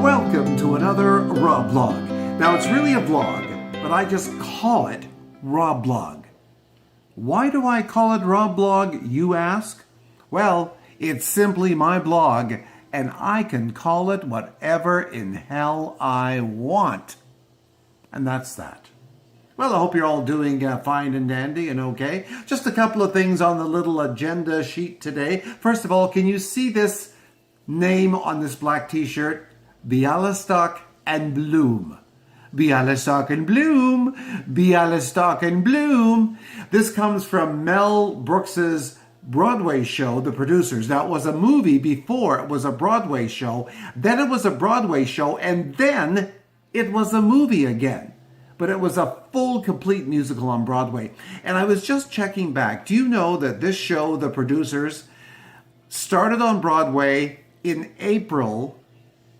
Welcome to another Raw Blog. Now it's really a vlog, but I just call it Raw Blog. Why do I call it Raw Blog, you ask? Well, it's simply my blog, and I can call it whatever in hell I want. And that's that. Well, I hope you're all doing fine and dandy and okay. Just a couple of things on the little agenda sheet today. First of all, can you see this name on this black t-shirt? Bialystock and Bloom. Bialystock and Bloom. Bialystock and Bloom. This comes from Mel Brooks's Broadway show, The Producers. Now, it was a movie before it was a Broadway show. Then it was a Broadway show, and then it was a movie again. But it was a full, complete musical on Broadway. And I was just checking back. Do you know that this show, The Producers, started on Broadway in April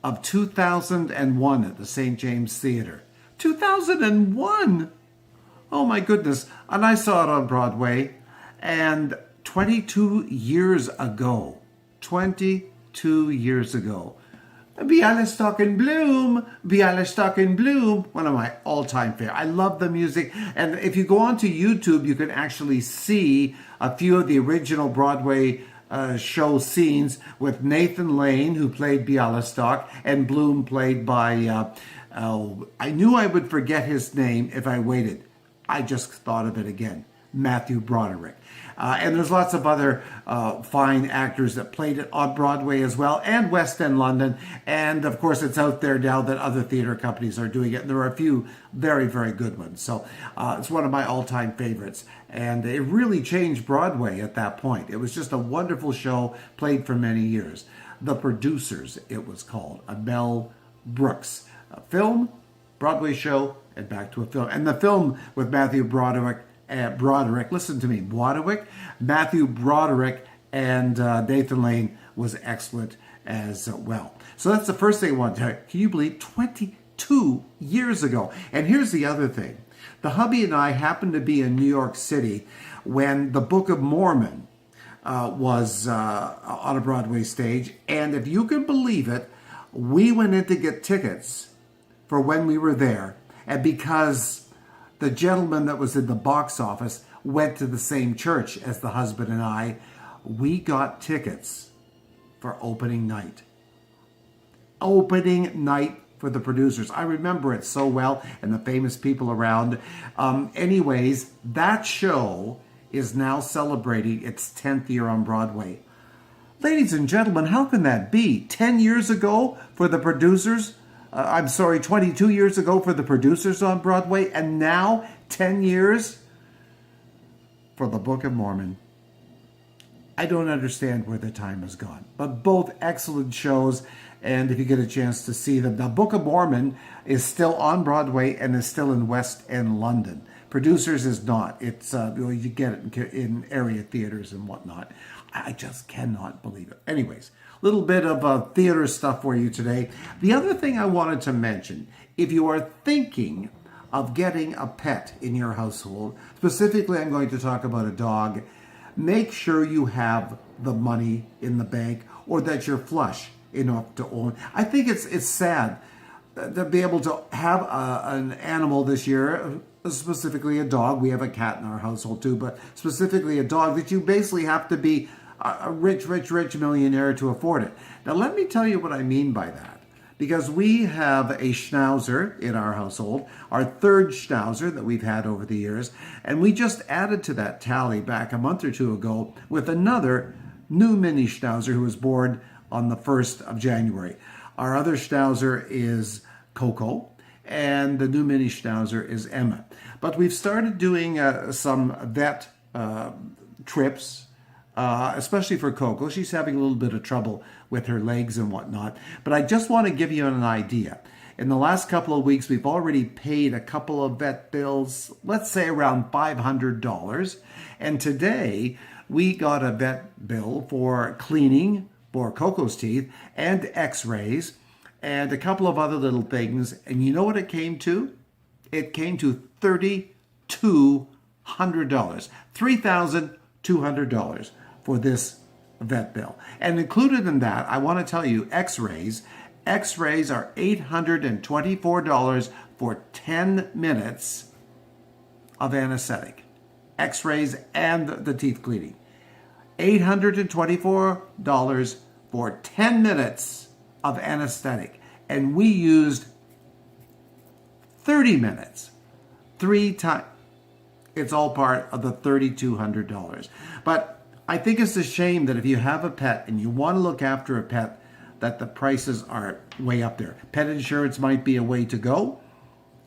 of 2001 at the St. James Theatre? 2001! Oh my goodness. And I saw it on Broadway. And 22 years ago, Bialystock and Bloom, Bialystock and Bloom, one of my all-time favorites. I love the music. And if you go onto YouTube, you can actually see a few of the original Broadway show scenes with Nathan Lane, who played Bialystock, and Bloom played by, I knew I would forget his name if I waited. I just thought of it again. Matthew Broderick. And there's lots of other fine actors that played it on Broadway as well, and West End London. And of course, it's out there now that other theater companies are doing it. And there are a few very, very good ones. So it's one of my all-time favorites. And it really changed Broadway at that point. It was just a wonderful show, played for many years. The Producers, it was called. A Mel Brooks film, Broadway show, and back to a film. And the film with Matthew Broderick, listen to me, Matthew Broderick and Nathan Lane was excellent as well. So that's the first thing I want to tell you. Can you believe 22 years ago? And here's the other thing. The hubby and I happened to be in New York City when the Book of Mormon was on a Broadway stage. And if you can believe it, we went in to get tickets for when we were there. And because the gentleman that was in the box office went to the same church as the husband and I, we got tickets for opening night. Opening night for The Producers. I remember it so well, and the famous people around. Anyways, that show is now celebrating its 10th year on Broadway. Ladies and gentlemen, how can that be? 10 years ago for The Producers? 22 years ago for The Producers on Broadway, and now 10 years for the Book of Mormon. I don't understand where the time has gone, but both excellent shows, and if you get a chance to see them. The Book of Mormon is still on Broadway and is still in West End London. Producers is not. It's you get it in area theaters and whatnot. I just cannot believe it. Anyways, a little bit of theater stuff for you today. The other thing I wanted to mention, if you are thinking of getting a pet in your household, specifically I'm going to talk about a dog, make sure you have the money in the bank or that you're flush enough to own. I think it's sad to be able to have an animal this year, specifically a dog. We have a cat in our household too, but specifically a dog, that you basically have to be a rich millionaire to afford it. Now, let me tell you what I mean by that. Because we have a Schnauzer in our household, our third Schnauzer that we've had over the years, and we just added to that tally back a month or two ago with another new mini Schnauzer who was born on the 1st of January. Our other Schnauzer is Coco, and the new mini Schnauzer is Emma. But we've started doing some vet trips, especially for Coco. She's having a little bit of trouble with her legs and whatnot. But I just want to give you an idea. In the last couple of weeks, we've already paid a couple of vet bills, let's say around $500. And today, we got a vet bill for cleaning for Coco's teeth and x-rays and a couple of other little things. And you know what it came to? It came to $3,200. $3,200 for this vet bill. And included in that, I want to tell you, x-rays X-rays are $824 for 10 minutes of anesthetic. X-rays and the teeth cleaning. $824 for 10 minutes of anesthetic. And we used 30 minutes, 3 times. It's all part of the $3,200. But I think it's a shame that if you have a pet and you want to look after a pet, that the prices are way up there. Pet insurance might be a way to go.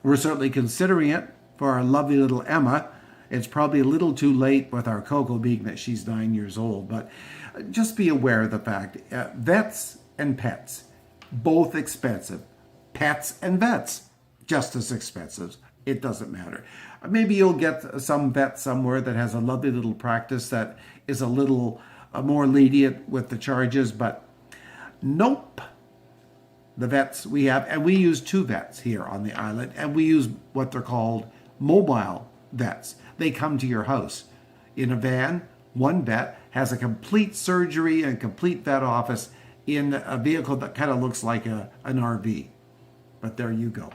We're certainly considering it for our lovely little Emma. It's probably a little too late with our Coco, being that she's 9 years old. But just be aware of the fact, vets and pets, both expensive. Pets and vets, just as expensive. It doesn't matter. Maybe you'll get some vet somewhere that has a lovely little practice that is a little more lenient with the charges, but nope. The vets we have, and we use 2 vets here on the island, and we use what they're called mobile vets. They come to your house in a van. One vet has a complete surgery and complete vet office in a vehicle that kind of looks like an RV. But there you go.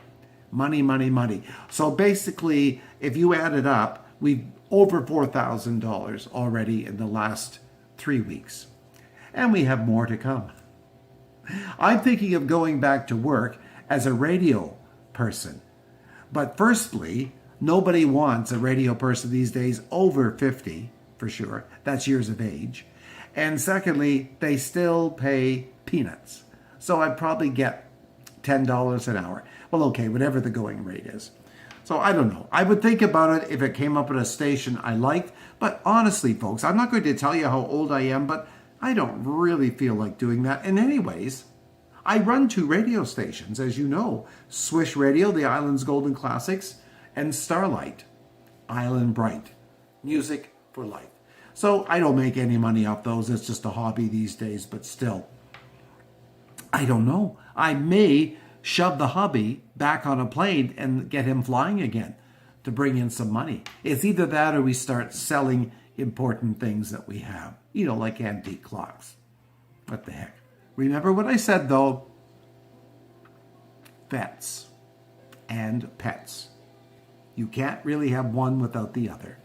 Money, money, money. So basically, if you add it up, we've over $4,000 already in the last 3 weeks. And we have more to come. I'm thinking of going back to work as a radio person. But firstly, nobody wants a radio person these days over 50, for sure. That's years of age. And secondly, they still pay peanuts. So I'd probably get $10 an hour. Well, okay, whatever the going rate is. So I don't know. I would think about it if it came up at a station I liked. But honestly, folks, I'm not going to tell you how old I am, but I don't really feel like doing that. And anyways, I run 2 radio stations, as you know. Swish Radio, the Island's Golden Classics, and Starlight, Island Bright. Music for life. So I don't make any money off those. It's just a hobby these days, but still. I don't know. I may shove the hobby back on a plane and get him flying again to bring in some money. It's either that or we start selling important things that we have. You know, like antique clocks. What the heck? Remember what I said, though. Vets and pets. You can't really have one without the other.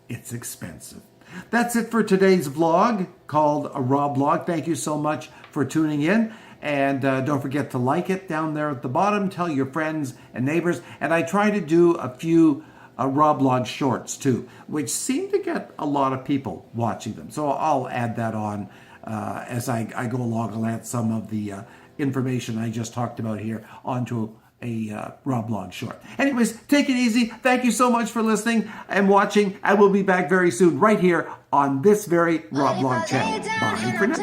It's expensive. That's it for today's vlog called a Raw Blog. Thank you so much for tuning in. And don't forget to like it down there at the bottom. Tell your friends and neighbors. And I try to do a few Raw Blog shorts too, which seem to get a lot of people watching them. So I'll add that on as I go along. I'll add some of the information I just talked about here onto a Raw Blog short. Anyways, take it easy. Thank you so much for listening and watching. I will be back very soon right here on this very Raw Blog channel. Bye for now.